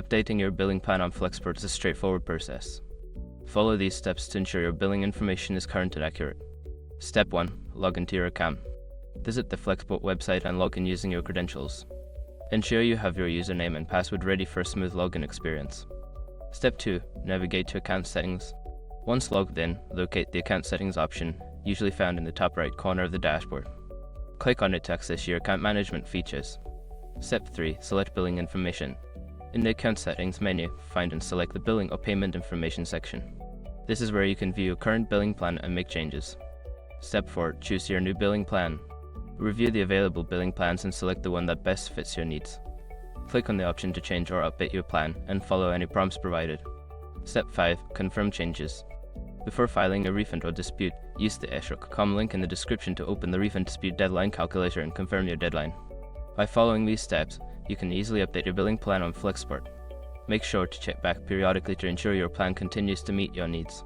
Updating your billing plan on Flexport is a straightforward process. Follow these steps to ensure your billing information is current and accurate. Step 1. Log into your account. Visit the Flexport website and log in using your credentials. Ensure you have your username and password ready for a smooth login experience. Step 2. Navigate to account settings. Once logged in, locate the account settings option, usually found in the top right corner of the dashboard. Click on it to access your account management features. Step 3. Select billing information. In the account settings menu, find and select the billing or payment information section. This is where you can view your current billing plan and make changes. Step 4. Choose your new billing plan. Review the available billing plans and select the one that best fits your needs. Click on the option to change or update your plan and follow any prompts provided. Step 5. Confirm changes. Before filing a refund or dispute, use the escrow.com link in the description to open the refund dispute deadline calculator and confirm your deadline. By following these steps, you can easily update your billing plan on Flexport. Make sure to check back periodically to ensure your plan continues to meet your needs.